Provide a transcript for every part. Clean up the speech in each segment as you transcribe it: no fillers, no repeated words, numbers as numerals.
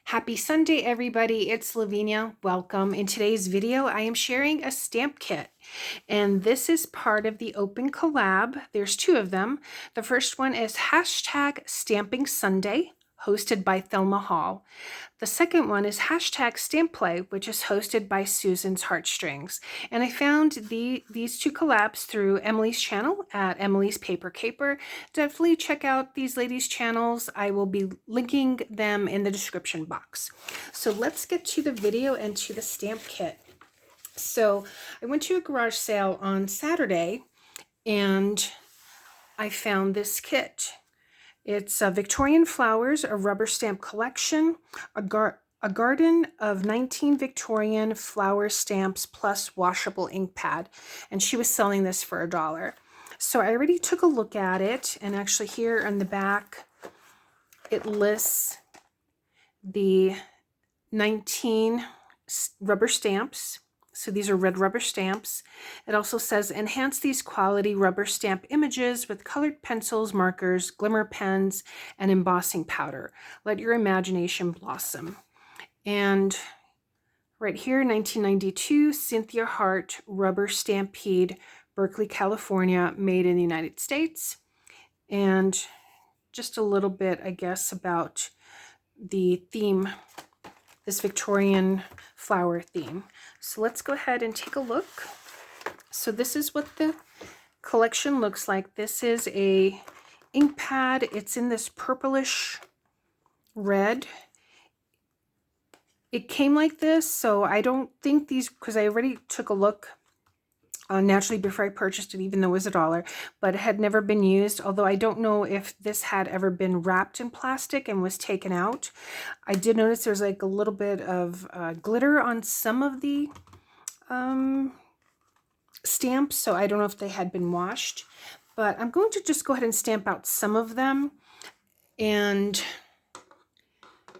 Happy Sunday, everybody. It's Lavinia. Welcome. In today's video, I am sharing a stamp kit, and this is part of the open collab. There's two of them. The first one is hashtag Stamping Sunday, hosted by Thelma Hall. The second one is hashtag Stamp Play, which is hosted by Susan's Heartstrings. And I found these two collabs through Emily's channel at Emily's Paper Caper. Definitely check out these ladies' channels. I will be linking them in the description box. So let's get to the video and to the stamp kit. So I went to a garage sale on Saturday and I found this kit. It's Victorian Flowers, a rubber stamp collection, a garden of 19 Victorian flower stamps plus washable ink pad. And she was selling this for $1. So I already took a look at it. And actually here on the back, it lists the 19 rubber stamps. So these are red rubber stamps. It also says, enhance these quality rubber stamp images with colored pencils, markers, glimmer pens, and embossing powder. Let your imagination blossom. And right here, 1992, Cynthia Hart, Rubber Stampede, Berkeley, California, made in the United States. And just a little bit, I guess, about the theme, this Victorian flower theme. So let's go ahead and take a look. So this is what the collection looks like. This is a ink pad. It's in this purplish red. It came like this, so I don't think these, because I already took a look naturally before I purchased it, even though it was $1, but it had never been used, although I don't know if this had ever been wrapped in plastic and was taken out. I did notice there's like a little bit of glitter on some of the stamps, so I don't know if they had been washed, but I'm going to just go ahead and stamp out some of them, and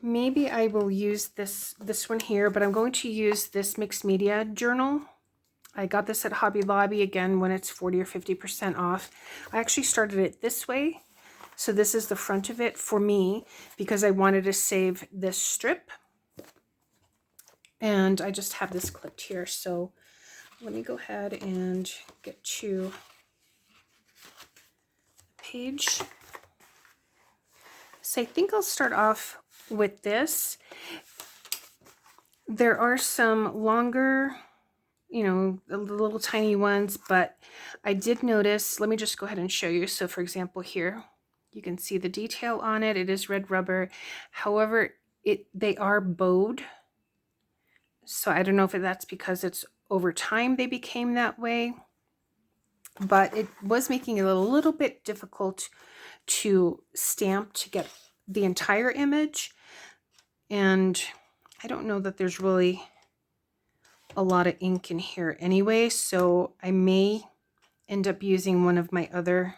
maybe I will use this one here, but I'm going to use this mixed media journal. I got this at Hobby Lobby, again, when it's 40 or 50% off. I actually started it this way. So this is the front of it for me because I wanted to save this strip. And I just have this clipped here. So let me go ahead and get to the page. So I think I'll start off with this. There are some longer, you know, the little tiny ones, but I did notice, let me just go ahead and show you. So for example, here, you can see the detail on it. It is red rubber. However, they are bowed. So I don't know if that's because it's over time they became that way, but it was making it a little bit difficult to stamp to get the entire image. And I don't know that there's really a lot of ink in here anyway, so I may end up using one of my other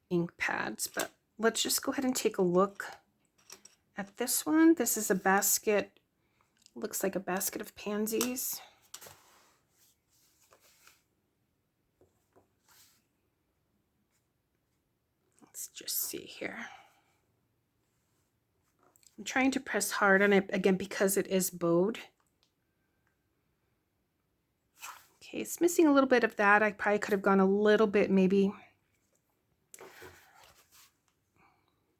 ink pads, but let's just go ahead and take a look at this one. This is a basket, looks like a basket of pansies. Let's just see here. I'm trying to press hard on it again because it is bowed. Okay, it's missing a little bit of that. I probably could have gone a little bit maybe,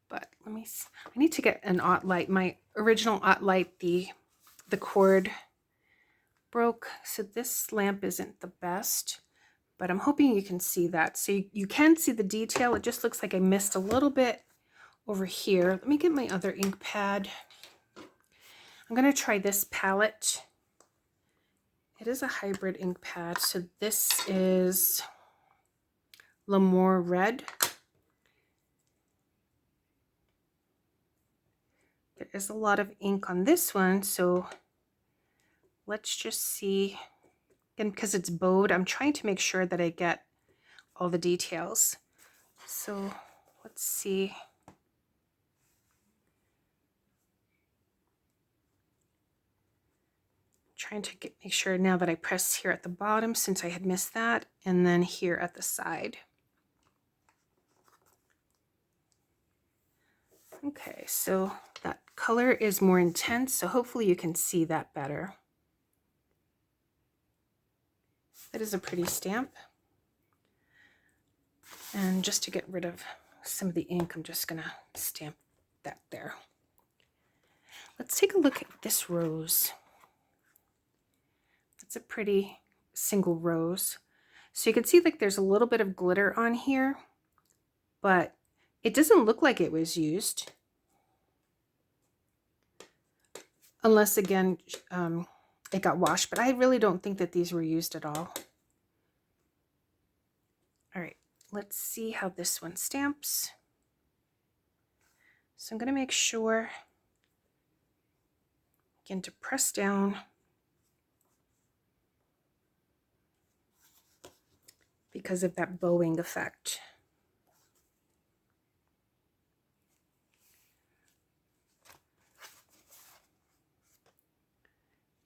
but let me see. I need to get an aught light. My original aught light, the cord broke, so this lamp isn't the best, but I'm hoping you can see that. So you can see the detail. It just looks like I missed a little bit over here. Let me get my other ink pad. I'm going to try this palette. It is a hybrid ink pad, so this is L'Amour Red. There is a lot of ink on this one, so let's just see. And because it's bowed, I'm trying to make sure that I get all the details. So let's see. Trying to make sure now that I press here at the bottom, since I had missed that, and then here at the side. Okay, so that color is more intense, so hopefully you can see that better. That is a pretty stamp. And just to get rid of some of the ink, I'm just gonna stamp that there. Let's take a look at this rose. It's a pretty single rose. So you can see like there's a little bit of glitter on here, but it doesn't look like it was used. Unless again, it got washed, but I really don't think that these were used at all. All right, let's see how this one stamps. So I'm gonna make sure, again, to press down because of that bowing effect.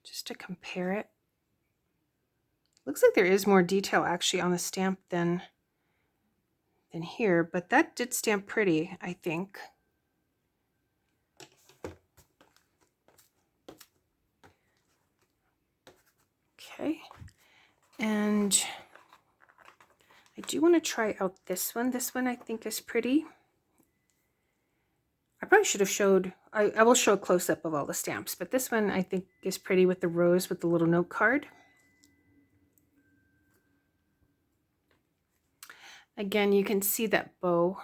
Just to compare it. Looks like there is more detail actually on the stamp than here, but that did stamp pretty, I think. Okay, and I do want to try out this one. This one I think is pretty. I probably should have showed, I will show a close-up of all the stamps, but this one I think is pretty with the rose with the little note card. Again, you can see that bow.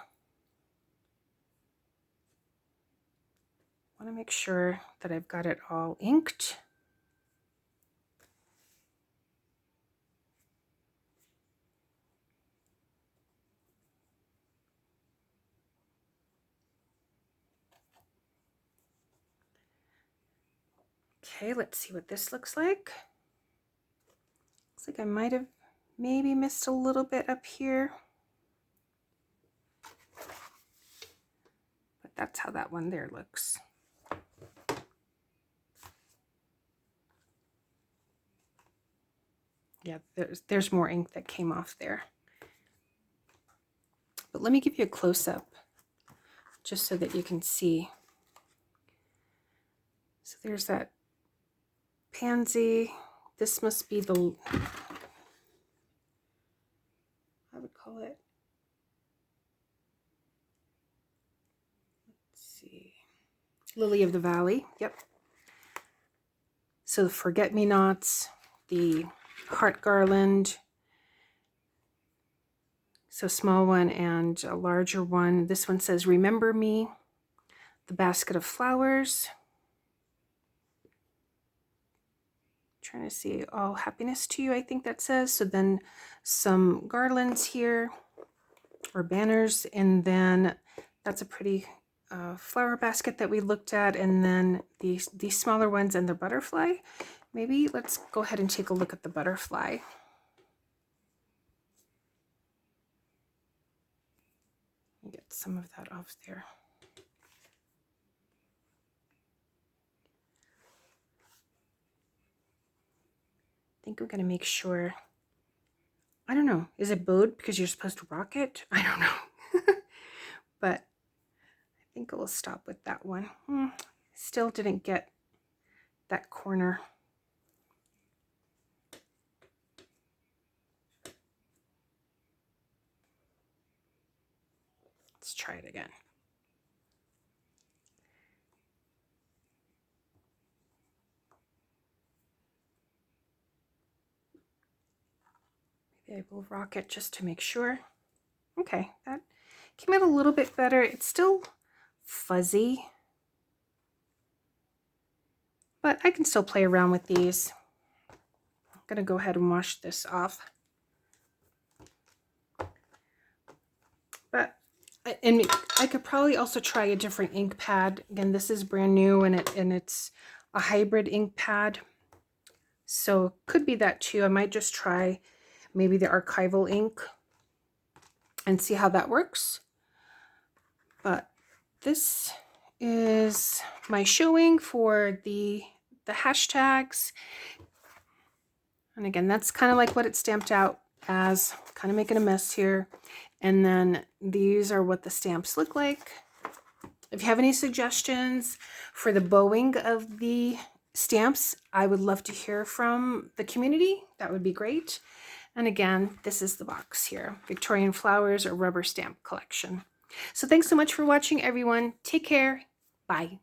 I want to make sure that I've got it all inked. Okay, let's see what this looks like. Looks like I might have maybe missed a little bit up here. But that's how that one there looks. Yeah, there's more ink that came off there. But let me give you a close-up just so that you can see. So there's that pansy. This must be the, I would call it, let's see, lily of the valley. Yep. So the forget-me-nots, the heart garland, so small one and a larger one. This one says remember me, the basket of flowers. Trying to see, all happiness to you, I think that says. So then some garlands here or banners, and then that's a pretty flower basket that we looked at, and then these smaller ones and the butterfly. Maybe let's go ahead and take a look at the butterfly. Get some of that off there. I think we're going to make sure, I don't know, is it bowed because you're supposed to rock it? I don't know. But I think we'll stop with that one. Still didn't get that corner. Let's try it again. Maybe I will rock it just to make sure. Okay, that came out a little bit better. It's still fuzzy, but I can still play around with these. I'm gonna go ahead and wash this off. But and I could probably also try a different ink pad. Again, this is brand new, and it's a hybrid ink pad, so could be that too. I might just try maybe the archival ink and see how that works. But this is my showing for the hashtags. And again, that's kind of like what it's stamped out as, kind of making a mess here. And then these are what the stamps look like. If you have any suggestions for the bowing of the stamps, I would love to hear from the community. That would be great. And again, this is the box here, Victorian Flowers or Rubber Stamp Collection. So thanks so much for watching, everyone. Take care. Bye.